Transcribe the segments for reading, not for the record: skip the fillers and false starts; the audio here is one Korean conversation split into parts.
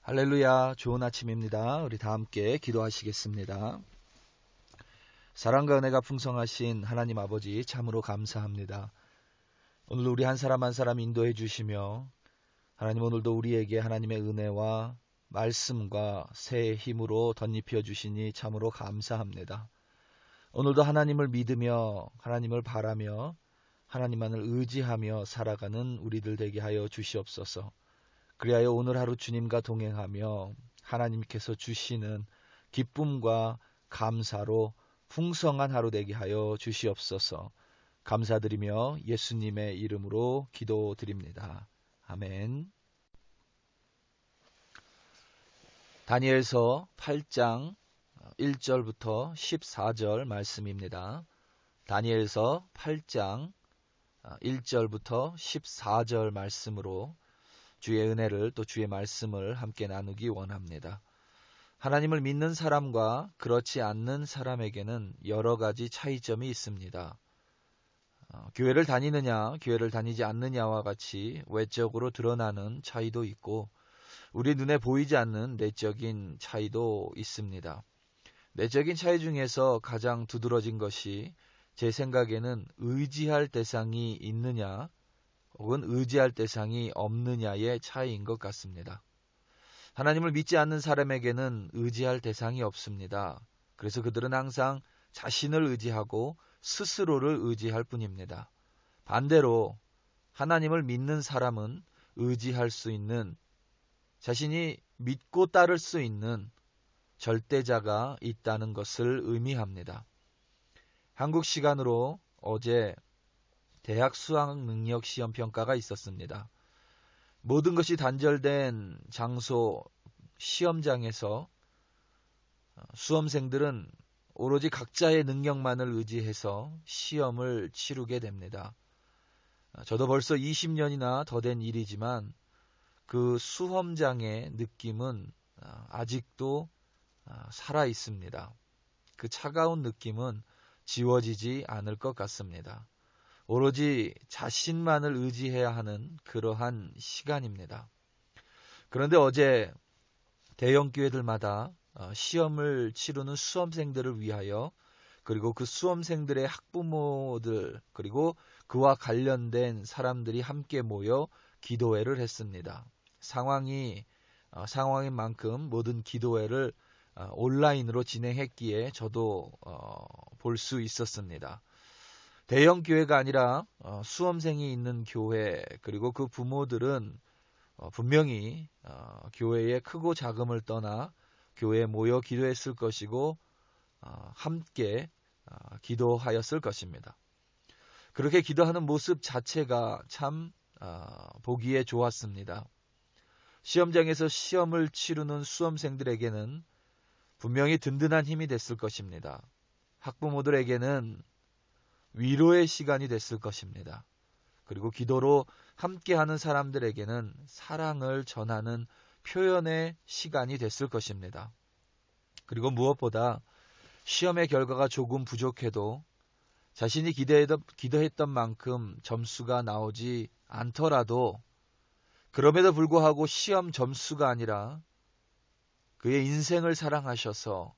할렐루야, 좋은 아침입니다. 우리 다 함께 기도하시겠습니다. 사랑과 은혜가 풍성하신 하나님 아버지 참으로 감사합니다. 오늘도 우리 한 사람 한 사람 인도해 주시며 하나님 오늘도 우리에게 하나님의 은혜와 말씀과 새 힘으로 덧입혀 주시니 참으로 감사합니다. 오늘도 하나님을 믿으며 하나님을 바라며 하나님만을 의지하며 살아가는 우리들 되게 하여 주시옵소서. 그리하여 오늘 하루 주님과 동행하며 하나님께서 주시는 기쁨과 감사로 풍성한 하루 되게 하여 주시옵소서. 감사드리며 예수님의 이름으로 기도드립니다. 아멘. 다니엘서 8장 1절부터 14절 말씀입니다. 다니엘서 8장 1절부터 14절 말씀으로 주의 은혜를 또 주의 말씀을 함께 나누기 원합니다. 하나님을 믿는 사람과 그렇지 않는 사람에게는 여러 가지 차이점이 있습니다. 교회를 다니느냐, 교회를 다니지 않느냐와 같이 외적으로 드러나는 차이도 있고 우리 눈에 보이지 않는 내적인 차이도 있습니다. 내적인 차이 중에서 가장 두드러진 것이 제 생각에는 의지할 대상이 있느냐 혹은 의지할 대상이 없느냐의 차이인 것 같습니다. 하나님을 믿지 않는 사람에게는 의지할 대상이 없습니다. 그래서 그들은 항상 자신을 의지하고 스스로를 의지할 뿐입니다. 반대로 하나님을 믿는 사람은 의지할 수 있는, 자신이 믿고 따를 수 있는 절대자가 있다는 것을 의미합니다. 한국 시간으로 어제 대학 수학 능력 시험 평가가 있었습니다. 모든 것이 단절된 장소 시험장에서 수험생들은 오로지 각자의 능력만을 의지해서 시험을 치르게 됩니다. 저도 벌써 20년이나 더 된 일이지만 그 수험장의 느낌은 아직도 살아 있습니다. 그 차가운 느낌은 지워지지 않을 것 같습니다. 오로지 자신만을 의지해야 하는 그러한 시간입니다. 그런데 어제 대형 교회들마다 시험을 치르는 수험생들을 위하여 그리고 그 수험생들의 학부모들 그리고 그와 관련된 사람들이 함께 모여 기도회를 했습니다. 상황인 만큼 모든 기도회를 온라인으로 진행했기에 저도 볼 수 있었습니다. 대형 교회가 아니라 수험생이 있는 교회 그리고 그 부모들은 분명히 교회의 크고 작음을 떠나 교회에 모여 기도했을 것이고 함께 기도하였을 것입니다. 그렇게 기도하는 모습 자체가 참 보기에 좋았습니다. 시험장에서 시험을 치르는 수험생들에게는 분명히 든든한 힘이 됐을 것입니다. 학부모들에게는 위로의 시간이 됐을 것입니다. 그리고 기도로 함께하는 사람들에게는 사랑을 전하는 표현의 시간이 됐을 것입니다. 그리고 무엇보다 시험의 결과가 조금 부족해도 자신이 기도했던 만큼 점수가 나오지 않더라도 그럼에도 불구하고 시험 점수가 아니라 그의 인생을 사랑하셔서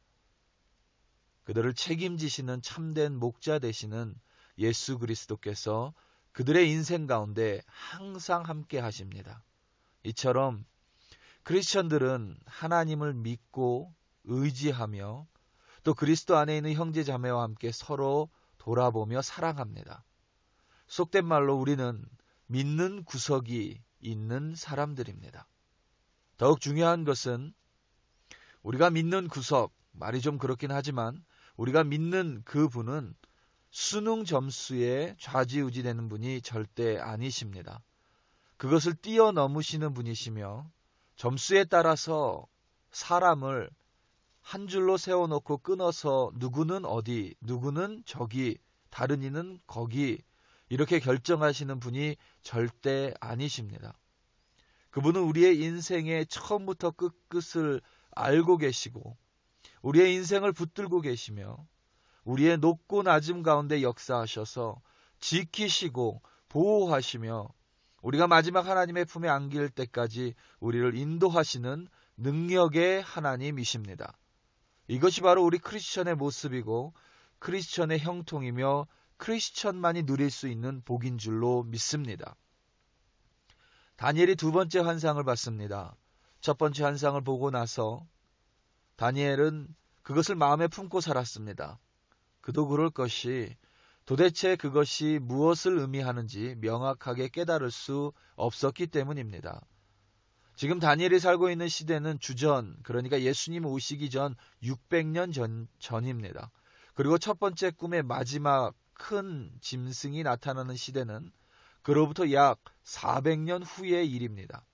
그들을 책임지시는 참된 목자 되시는 예수 그리스도께서 그들의 인생 가운데 항상 함께 하십니다. 이처럼 크리스천들은 하나님을 믿고 의지하며 또 그리스도 안에 있는 형제 자매와 함께 서로 돌아보며 사랑합니다. 속된 말로 우리는 믿는 구석이 있는 사람들입니다. 더욱 중요한 것은 우리가 믿는 구석, 말이 좀 그렇긴 하지만 우리가 믿는 그 분은 수능 점수에 좌지우지되는 분이 절대 아니십니다. 그것을 뛰어넘으시는 분이시며 점수에 따라서 사람을 한 줄로 세워놓고 끊어서 누구는 어디, 누구는 저기, 다른 이는 거기 이렇게 결정하시는 분이 절대 아니십니다. 그분은 우리의 인생의 처음부터 끝끝을 알고 계시고 우리의 인생을 붙들고 계시며 우리의 높고 낮음 가운데 역사하셔서 지키시고 보호하시며 우리가 마지막 하나님의 품에 안길 때까지 우리를 인도하시는 능력의 하나님이십니다. 이것이 바로 우리 크리스천의 모습이고 크리스천의 형통이며 크리스천만이 누릴 수 있는 복인 줄로 믿습니다. 다니엘이 두 번째 환상을 봤습니다. 첫 번째 환상을 보고 나서 다니엘은 그것을 마음에 품고 살았습니다. 그도 그럴 것이 도대체 그것이 무엇을 의미하는지 명확하게 깨달을 수 없었기 때문입니다. 지금 다니엘이 살고 있는 시대는 주전, 그러니까 예수님 오시기 전 600년 전입니다. 그리고 첫 번째 꿈의 마지막 큰 짐승이 나타나는 시대는 그로부터 약 400년 후의 일입니다.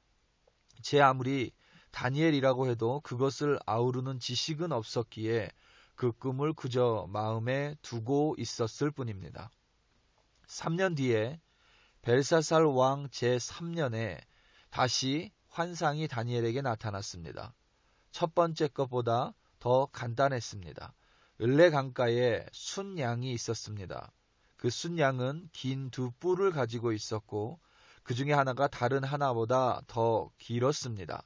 제 아무리 다니엘이라고 해도 그것을 아우르는 지식은 없었기에 그 꿈을 그저 마음에 두고 있었을 뿐입니다. 3년 뒤에 벨사살 왕 제3년에 다시 환상이 다니엘에게 나타났습니다. 첫 번째 것보다 더 간단했습니다. 을레 강가에 순양이 있었습니다. 그 순양은 긴 두 뿔을 가지고 있었고 그 중에 하나가 다른 하나보다 더 길었습니다.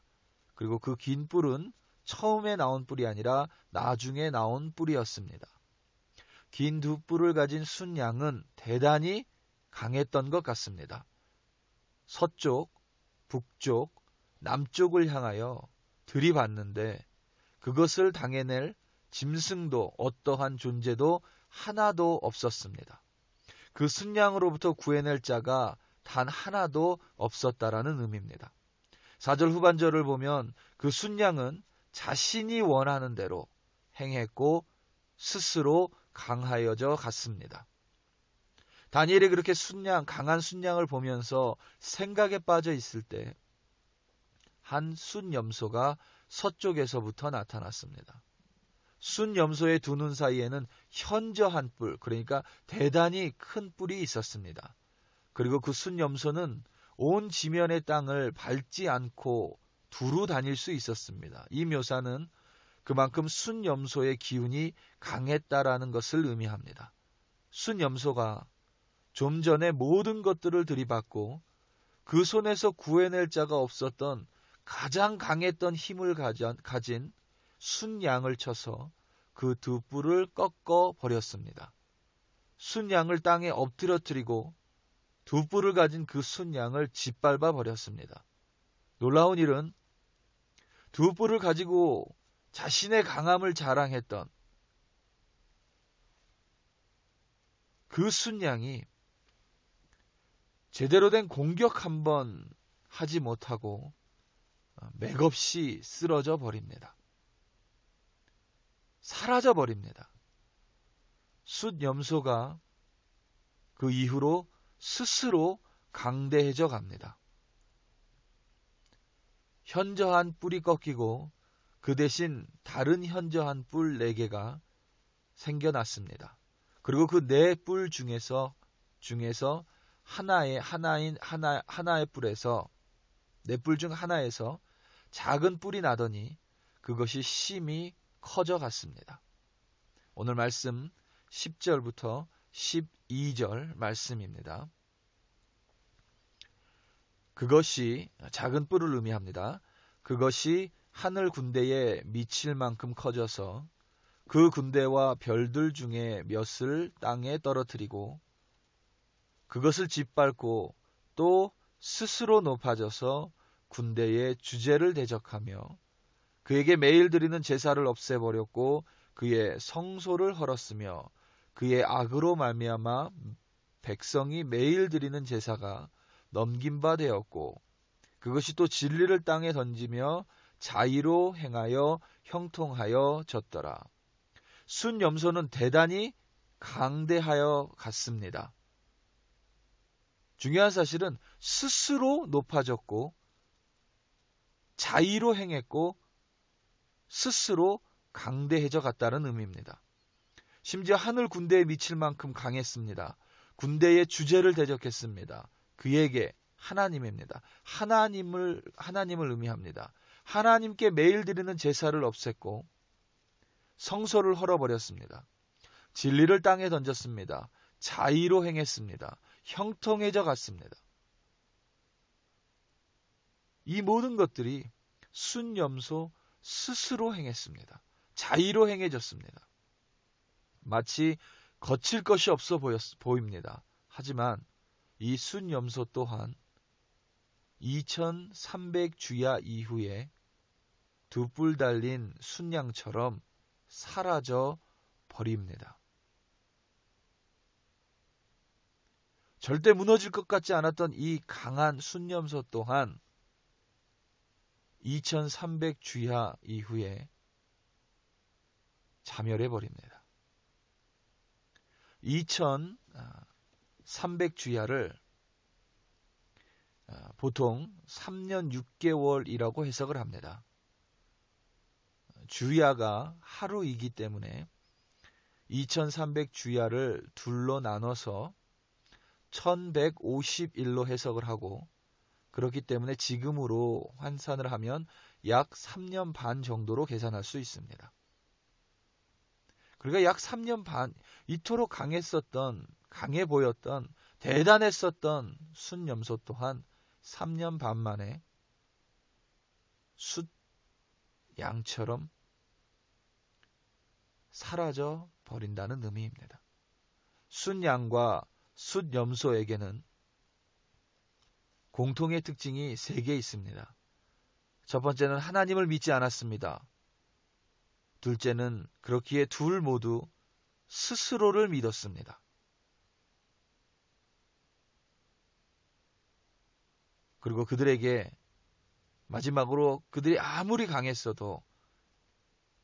그리고 그 긴 뿔은 처음에 나온 뿔이 아니라 나중에 나온 뿔이었습니다. 긴 두 뿔을 가진 순양은 대단히 강했던 것 같습니다. 서쪽, 북쪽, 남쪽을 향하여 들이받는데 그것을 당해낼 짐승도 어떠한 존재도 하나도 없었습니다. 그 순양으로부터 구해낼 자가 단 하나도 없었다라는 의미입니다. 4절 후반절을 보면 그 순양은 자신이 원하는 대로 행했고 스스로 강하여져 갔습니다. 다니엘이 그렇게 강한 순양을 보면서 생각에 빠져 있을 때 한 순염소가 서쪽에서부터 나타났습니다. 순염소의 두 눈 사이에는 현저한 뿔, 그러니까 대단히 큰 뿔이 있었습니다. 그리고 그 순염소는 온 지면의 땅을 밟지 않고 두루 다닐 수 있었습니다. 이 묘사는 그만큼 순염소의 기운이 강했다라는 것을 의미합니다. 순염소가 좀 전에 모든 것들을 들이받고 그 손에서 구해낼 자가 없었던 가장 강했던 힘을 가진 순양을 쳐서 그 두 뿔을 꺾어 버렸습니다. 순양을 땅에 엎드려뜨리고 두 뿔을 가진 그 순양을 짓밟아 버렸습니다. 놀라운 일은 두 뿔을 가지고 자신의 강함을 자랑했던 그 순양이 제대로 된 공격 한번 하지 못하고 맥없이 쓰러져 버립니다. 사라져 버립니다. 숫염소가 그 이후로 스스로 강대해져 갑니다. 현저한 뿔이 꺾이고 그 대신 다른 현저한 뿔 4개가 생겨났습니다. 그리고 그 4뿔 중에서 하나의 뿔에서 4뿔 중 하나에서 작은 뿔이 나더니 그것이 심히 커져 갔습니다. 오늘 말씀 10절부터 12절 말씀입니다. 그것이 작은 뿔을 의미합니다. 그것이 하늘 군대에 미칠 만큼 커져서 그 군대와 별들 중에 몇을 땅에 떨어뜨리고 그것을 짓밟고 또 스스로 높아져서 군대의 주제를 대적하며 그에게 매일 드리는 제사를 없애버렸고 그의 성소를 헐었으며 그의 악으로 말미암아 백성이 매일 드리는 제사가 넘긴 바 되었고 그것이 또 진리를 땅에 던지며 자의로 행하여 형통하여 졌더라. 순염소는 대단히 강대하여 갔습니다. 중요한 사실은 스스로 높아졌고 자의로 행했고 스스로 강대해져 갔다는 의미입니다. 심지어 하늘 군대에 미칠 만큼 강했습니다. 군대의 주제를 대적했습니다. 그에게 하나님입니다. 하나님을 의미합니다. 하나님께 매일 드리는 제사를 없앴고 성소를 헐어버렸습니다. 진리를 땅에 던졌습니다. 자의로 행했습니다. 형통해져 갔습니다. 이 모든 것들이 순염소 스스로 행했습니다. 자의로 행해졌습니다. 마치 거칠 것이 없어 보입니다. 하지만 이 순염소 또한 2300주야 이후에 두 뿔 달린 순양처럼 사라져 버립니다. 절대 무너질 것 같지 않았던 이 강한 순염소 또한 2300주야 이후에 자멸해 버립니다. 2300주야를 보통 3년 6개월이라고 해석을 합니다. 주야가 하루이기 때문에 2300주야를 둘로 나눠서 1150일로 해석을 하고, 그렇기 때문에 지금으로 환산을 하면 약 3년 반 정도로 계산할 수 있습니다. 그러니까 약 3년 반, 이토록 강해 보였던, 대단했었던 순염소 또한 3년 반 만에 숫양처럼 사라져 버린다는 의미입니다. 순양과 숫염소에게는 공통의 특징이 3개 있습니다. 첫 번째는 하나님을 믿지 않았습니다. 둘째는 그렇기에 둘 모두 스스로를 믿었습니다. 그리고 그들에게 마지막으로 그들이 아무리 강했어도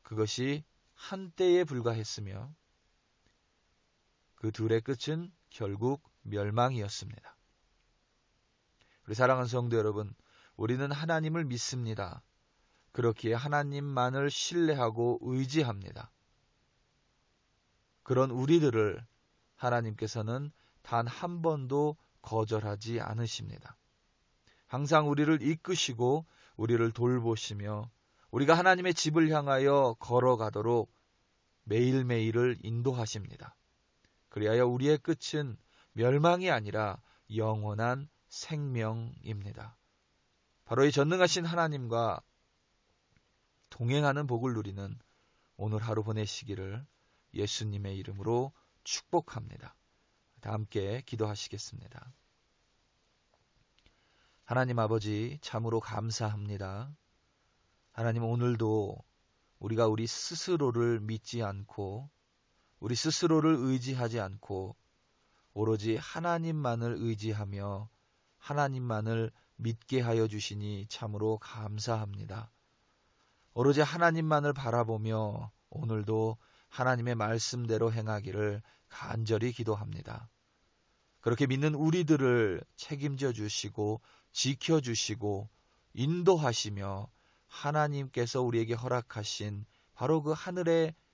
그것이 한때에 불과했으며 그 둘의 끝은 결국 멸망이었습니다. 우리 사랑하는 성도 여러분, 우리는 하나님을 믿습니다. 그렇기에 하나님만을 신뢰하고 의지합니다. 그런 우리들을 하나님께서는 단 한 번도 거절하지 않으십니다. 항상 우리를 이끄시고 우리를 돌보시며 우리가 하나님의 집을 향하여 걸어가도록 매일매일을 인도하십니다. 그리하여 우리의 끝은 멸망이 아니라 영원한 생명입니다. 바로 이 전능하신 하나님과 동행하는 복을 누리는 오늘 하루 보내시기를 예수님의 이름으로 축복합니다. 다 함께 기도하시겠습니다. 하나님 아버지, 참으로 감사합니다. 하나님, 오늘도 우리가 우리 스스로를 믿지 않고 우리 스스로를 의지하지 않고 오로지 하나님만을 의지하며 하나님만을 믿게 하여 주시니 참으로 감사합니다. 오로지 하나님만을 바라보며 오늘도 하나님의 말씀대로 행하기를 간절히 기도합니다. 그렇게 믿는 우리들을 책임져 주시고 지켜주시고 인도하시며 하나님께서 우리에게 허락하신 바로 그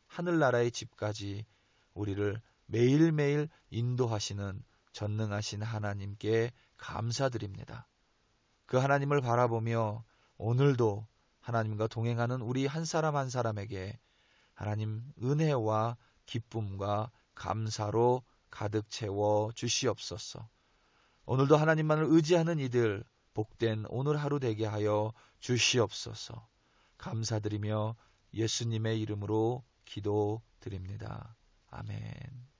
하늘나라의 집까지 우리를 매일매일 인도하시는 전능하신 하나님께 감사드립니다. 그 하나님을 바라보며 오늘도 하나님과 동행하는 우리 한 사람 한 사람에게 하나님 은혜와 기쁨과 감사로 가득 채워 주시옵소서. 오늘도 하나님만을 의지하는 이들 복된 오늘 하루 되게 하여 주시옵소서. 감사드리며 예수님의 이름으로 기도드립니다. 아멘.